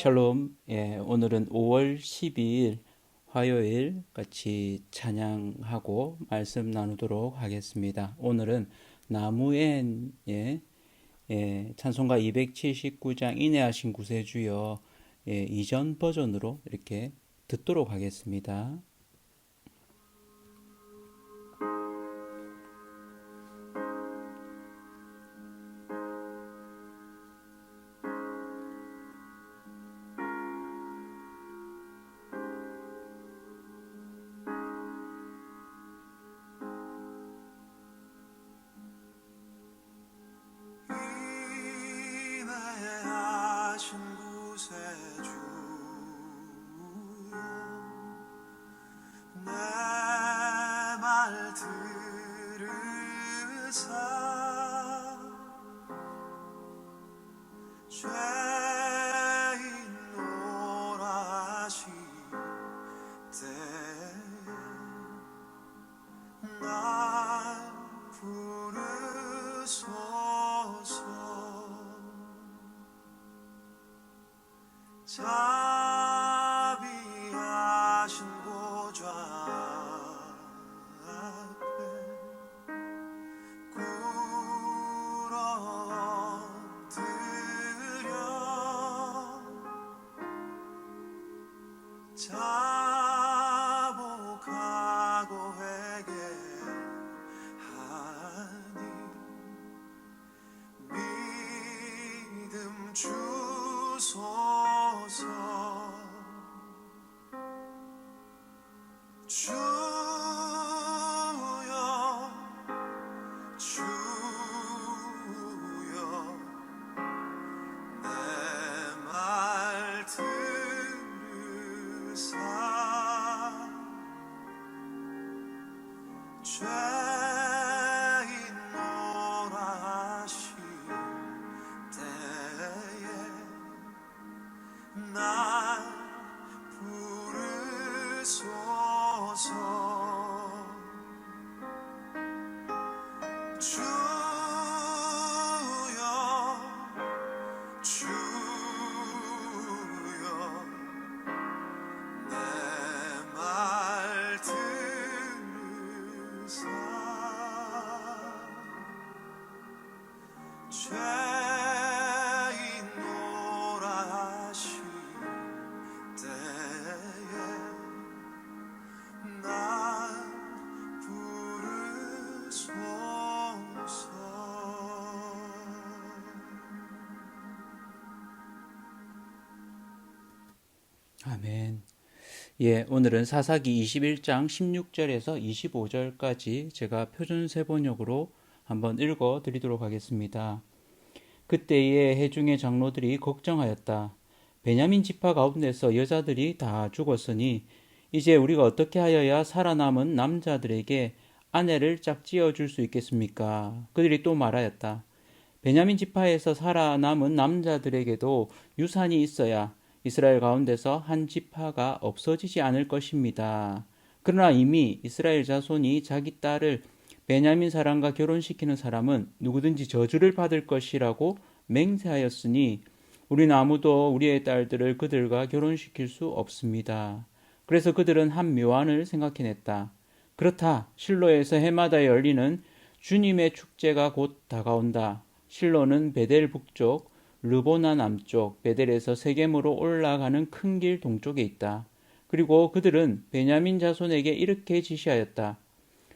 샬롬. 오늘은 5월 12일 화요일 같이 찬양하고 말씀 나누도록 하겠습니다. 오늘은 나무엔의 찬송가 279장 인내하신 구세주여 이전 버전으로 이렇게 듣도록 하겠습니다. 자비하신 보좌 앞에 꿇어드려 자복하고 회개하니 믿음 주소서. 주여 주여 내 말 들으사 죄인 노라 하실 때에 날 부르소서. 주여 주여 내 말 들으사 죄인 노라 하실 때에 날 부르소서. 아멘. 오늘은 사사기 21장 16절에서 25절까지 제가 표준세 번역으로 한번 읽어 드리도록 하겠습니다. 그때의 회중의 장로들이 걱정하였다. 베냐민 지파 가운데서 여자들이 다 죽었으니 이제 우리가 어떻게 하여야 살아남은 남자들에게 아내를 짝지어 줄 수 있겠습니까? 그들이 또 말하였다. 베냐민 지파에서 살아남은 남자들에게도 유산이 있어야 이스라엘 가운데서 한 지파가 없어지지 않을 것입니다. 그러나 이미 이스라엘 자손이 자기 딸을 베냐민 사람과 결혼시키는 사람은 누구든지 저주를 받을 것이라고 맹세하였으니 우리는 아무도 우리의 딸들을 그들과 결혼시킬 수 없습니다. 그래서 그들은 한 묘안을 생각해냈다. 그렇다. 실로에서 해마다 열리는 주님의 축제가 곧 다가온다. 실로는 베델 북쪽, 르보나 남쪽, 베델에서 세겜으로 올라가는 큰 길 동쪽에 있다. 그리고 그들은 베냐민 자손에게 이렇게 지시하였다.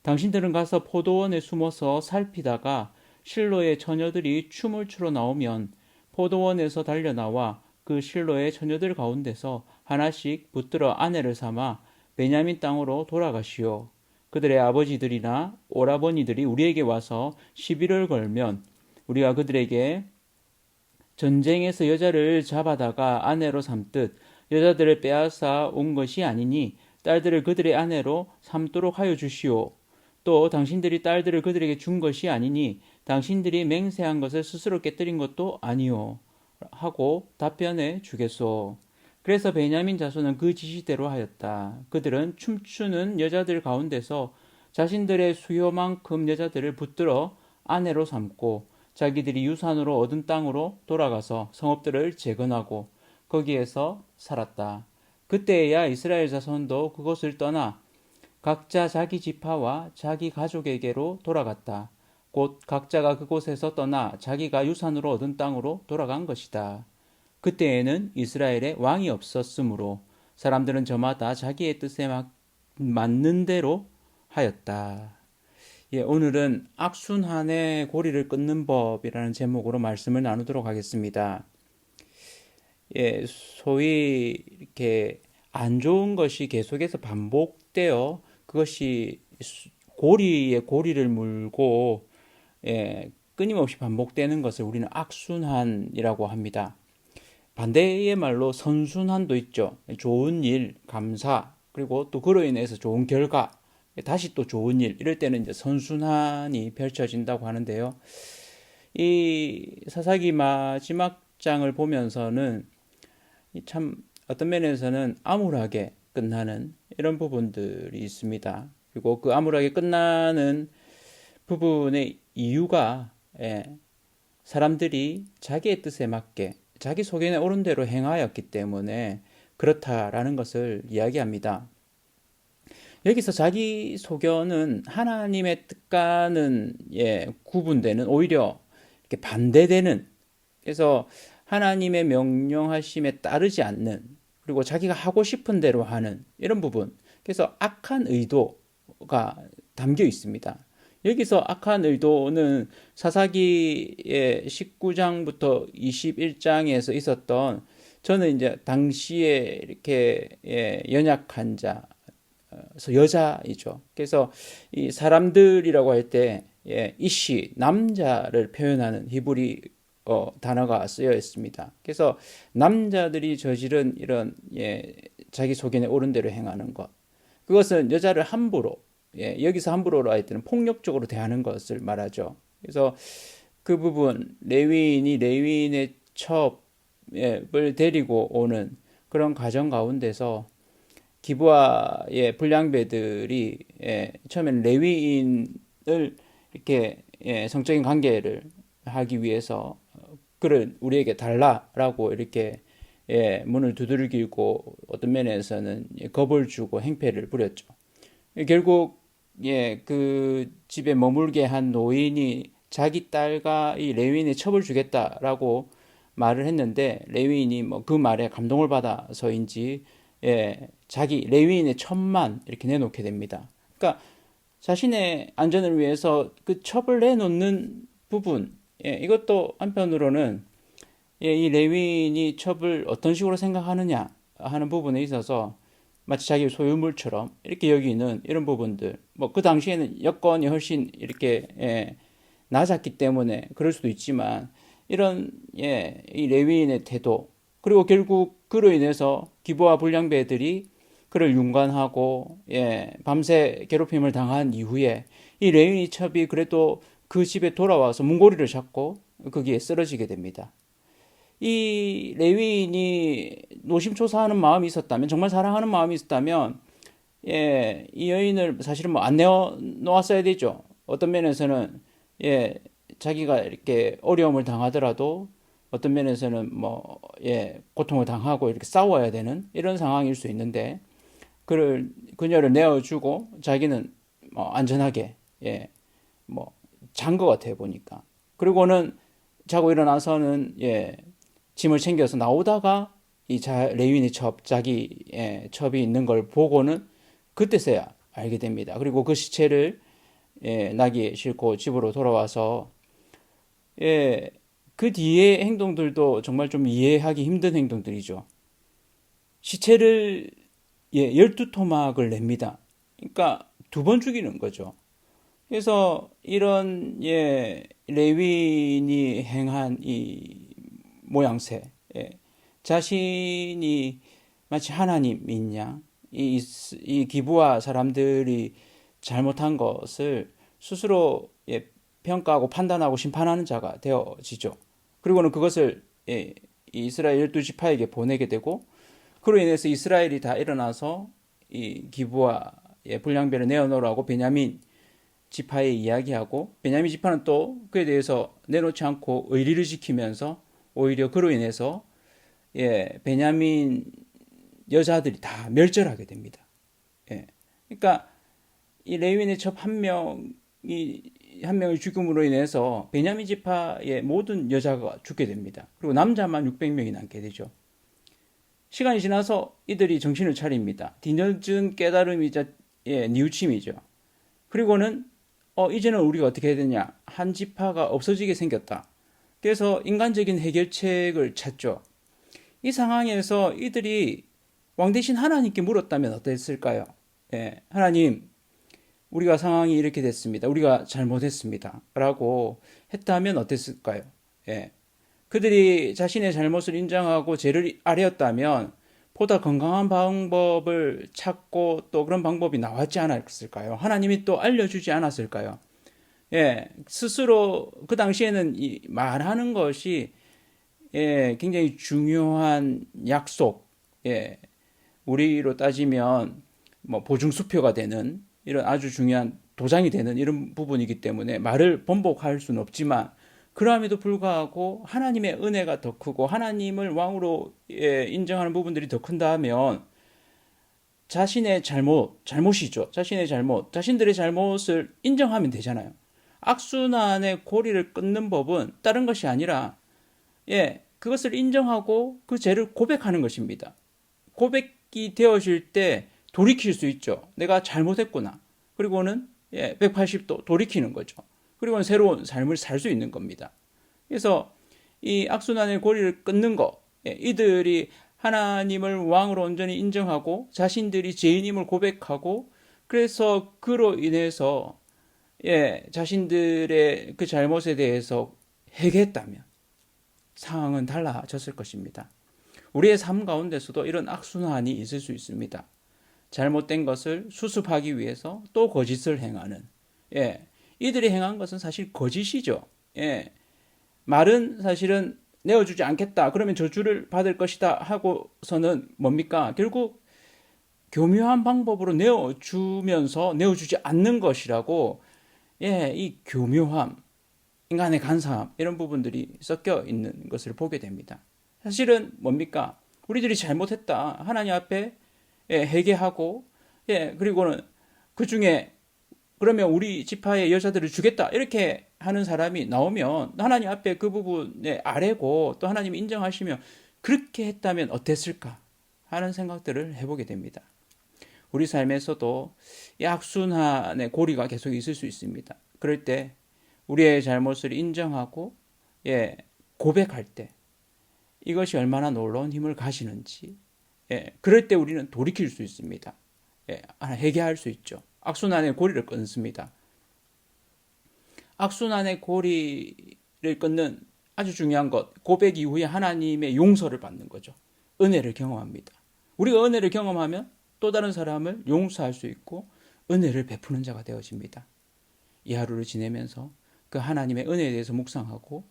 당신들은 가서 포도원에 숨어서 살피다가 실로의 처녀들이 춤을 추러 나오면 포도원에서 달려나와 그 실로의 처녀들 가운데서 하나씩 붙들어 아내를 삼아 베냐민 땅으로 돌아가시오. 그들의 아버지들이나 오라버니들이 우리에게 와서 시비를 걸면 우리가 그들에게 전쟁에서 여자를 잡아다가 아내로 삼듯 여자들을 빼앗아 온 것이 아니니 딸들을 그들의 아내로 삼도록 하여 주시오. 또 당신들이 딸들을 그들에게 준 것이 아니니 당신들이 맹세한 것을 스스로 깨뜨린 것도 아니오. 하고 답변해 주겠소. 그래서 베냐민 자손은 그 지시대로 하였다. 그들은 춤추는 여자들 가운데서 자신들의 수요만큼 여자들을 붙들어 아내로 삼고 자기들이 유산으로 얻은 땅으로 돌아가서 성읍들을 재건하고 거기에서 살았다. 그때야 이스라엘 자손도 그곳을 떠나 각자 자기 지파와 자기 가족에게로 돌아갔다. 곧 각자가 그곳에서 떠나 자기가 유산으로 얻은 땅으로 돌아간 것이다. 그때에는 이스라엘에 왕이 없었으므로 사람들은 저마다 자기의 뜻에 맞는 대로 하였다. 예, 오늘은 악순환의 고리를 끊는 법이라는 제목으로 말씀을 나누도록 하겠습니다. 예, 소위 이렇게 안 좋은 것이 계속해서 반복되어 그것이 고리에 고리를 물고 예, 끊임없이 반복되는 것을 우리는 악순환이라고 합니다. 반대의 말로 선순환도 있죠. 좋은 일, 감사, 그리고 또 그로 인해서 좋은 결과, 다시 또 좋은 일, 이럴 때는 이제 선순환이 펼쳐진다고 하는데요. 이 사사기 마지막 장을 보면서는 참 어떤 면에서는 암울하게 끝나는 이런 부분들이 있습니다. 그리고 그 암울하게 끝나는 부분의 이유가 사람들이 자기의 뜻에 맞게 자기 소견에 옳은 대로 행하였기 때문에 그렇다라는 것을 이야기합니다. 여기서 자기 소견은 하나님의 뜻과는 구분되는 오히려 이렇게 반대되는, 그래서 하나님의 명령하심에 따르지 않는, 그리고 자기가 하고 싶은 대로 하는 이런 부분, 그래서 악한 의도가 담겨 있습니다. 여기서 악한 의도는 사사기의 19장부터 21장에서 있었던, 저는 이제 당시에 이렇게 연약한 자, 여자이죠. 그래서 이 사람들이라고 할 때 이시 남자를 표현하는 히브리 단어가 쓰여 있습니다. 그래서 남자들이 저지른 이런 자기 소견에 옳은 대로 행하는 것, 그것은 여자를 함부로, 여기서 함부로로 할 때는 폭력적으로 대하는 것을 말하죠. 그래서 그 부분, 레위인이 레위인의 첩을 데리고 오는 그런 과정 가운데서 기브아의 불량배들이 처음에는 레위인을 이렇게 성적인 관계를 하기 위해서 그를 우리에게 달라라고 이렇게 문을 두들기고 어떤 면에서는 겁을 주고 행패를 부렸죠. 결국 그 집에 머물게 한 노인이 자기 딸과 이 레위인의 첩을 주겠다라고 말을 했는데, 레위인이 뭐 그 말에 감동을 받아서인지 자기 레위인의 첩만 이렇게 내놓게 됩니다. 그러니까 자신의 안전을 위해서 그 첩을 내놓는 부분, 이것도 한편으로는 이 레위인이 첩을 어떤 식으로 생각하느냐 하는 부분에 있어서 마치 자기 소유물처럼 이렇게 여기는 이런 부분들, 뭐 그 당시에는 여건이 훨씬 이렇게 낮았기 때문에 그럴 수도 있지만, 이런 이 레위인의 태도, 그리고 결국 그로 인해서 기브아 불량배들이 그를 윤관하고 밤새 괴롭힘을 당한 이후에 이 레위인 첩이 그래도 그 집에 돌아와서 문고리를 잡고 거기에 쓰러지게 됩니다. 이 레위인이 노심초사하는 마음이 있었다면, 정말 사랑하는 마음이 있었다면, 이 여인을 사실은 뭐 안 내어놓았어야 되죠. 어떤 면에서는 자기가 이렇게 어려움을 당하더라도 어떤 면에서는 뭐 고통을 당하고 이렇게 싸워야 되는 이런 상황일 수 있는데, 그녀를 내어주고 자기는 뭐 안전하게 뭐 잔 것 같아요, 보니까. 그리고는 자고 일어나서는 짐을 챙겨서 나오다가 이 레위인의 첩, 자기 첩이 있는 걸 보고는 그때서야 알게 됩니다. 그리고 그 시체를 나귀에 싣고 집으로 돌아와서 그 뒤의 행동들도 정말 좀 이해하기 힘든 행동들이죠. 시체를 12토막을 냅니다. 그러니까 2번 죽이는 거죠. 그래서 이런 레위인이 행한 이 모양새, 자신이 마치 하나님인 양, 이 기브아 사람들이 잘못한 것을 스스로 평가하고 판단하고 심판하는 자가 되어지죠. 그리고는 그것을 이스라엘 12지파에게 보내게 되고, 그로 인해서 이스라엘이 다 일어나서 이 기브아의 불량배를 내어놓으라고 베냐민 지파에 이야기하고, 베냐민 지파는 또 그에 대해서 내놓지 않고 의리를 지키면서 오히려 그로 인해서 베냐민 여자들이 다 멸절하게 됩니다. 예. 그러니까 이 레위인의 첩 한 명의 죽음으로 인해서 베냐민 지파의 모든 여자가 죽게 됩니다. 그리고 남자만 600명이 남게 되죠. 시간이 지나서 이들이 정신을 차립니다. 뒤늦은 깨달음이자 뉘우침이죠. 그리고는 이제는 우리가 어떻게 해야 되냐? 한 지파가 없어지게 생겼다. 그래서 인간적인 해결책을 찾죠. 이 상황에서 이들이 왕 대신 하나님께 물었다면 어땠을까요? 하나님, 우리가 상황이 이렇게 됐습니다. 우리가 잘못했습니다. 라고 했다면 어땠을까요? 그들이 자신의 잘못을 인정하고 죄를 아뢰었다면 보다 건강한 방법을 찾고 또 그런 방법이 나왔지 않았을까요? 하나님이 또 알려주지 않았을까요? 스스로 그 당시에는 이 말하는 것이 굉장히 중요한 약속, 우리로 따지면 뭐 보증수표가 되는 이런 아주 중요한 도장이 되는 이런 부분이기 때문에 말을 번복할 수는 없지만 그럼에도 불구하고 하나님의 은혜가 더 크고 하나님을 왕으로 인정하는 부분들이 더 큰다면 자신의 잘못이죠. 자신의 잘못, 자신들의 잘못을 인정하면 되잖아요. 악순환의 고리를 끊는 법은 다른 것이 아니라 그것을 인정하고 그 죄를 고백하는 것입니다. 고백이 되어질 때 돌이킬 수 있죠. 내가 잘못했구나. 그리고는 180도 돌이키는 거죠. 그리고는 새로운 삶을 살 수 있는 겁니다. 그래서 이 악순환의 고리를 끊는 거, 이들이 하나님을 왕으로 온전히 인정하고 자신들이 죄인임을 고백하고 그래서 그로 인해서 자신들의 그 잘못에 대해서 회개했다면 상황은 달라졌을 것입니다. 우리의 삶 가운데서도 이런 악순환이 있을 수 있습니다. 잘못된 것을 수습하기 위해서 또 거짓을 행하는 이들이 행한 것은 사실 거짓이죠. 말은 사실은 내어주지 않겠다. 그러면 저주를 받을 것이다 하고서는 뭡니까? 결국 교묘한 방법으로 내어주면서 내어주지 않는 것이라고 이 교묘함, 인간의 간사함 이런 부분들이 섞여 있는 것을 보게 됩니다. 사실은 뭡니까? 우리들이 잘못했다. 하나님 앞에 회개하고 그리고는 그 중에 그러면 우리 지파의 여자들을 주겠다 이렇게 하는 사람이 나오면 하나님 앞에 그 부분에 아뢰고 또 하나님이 인정하시면 그렇게 했다면 어땠을까 하는 생각들을 해보게 됩니다. 우리 삶에서도 이 악순환의 고리가 계속 있을 수 있습니다. 그럴 때 우리의 잘못을 인정하고 고백할 때 이것이 얼마나 놀라운 힘을 가시는지 그럴 때 우리는 돌이킬 수 있습니다. 회개할 수 있죠. 악순환의 고리를 끊습니다. 악순환의 고리를 끊는 아주 중요한 것, 고백 이후에 하나님의 용서를 받는 거죠. 은혜를 경험합니다. 우리가 은혜를 경험하면 또 다른 사람을 용서할 수 있고 은혜를 베푸는 자가 되어집니다. 이 하루를 지내면서 그 하나님의 은혜에 대해서 묵상하고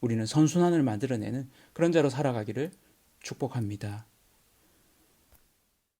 우리는 선순환을 만들어내는 그런 자로 살아가기를 축복합니다.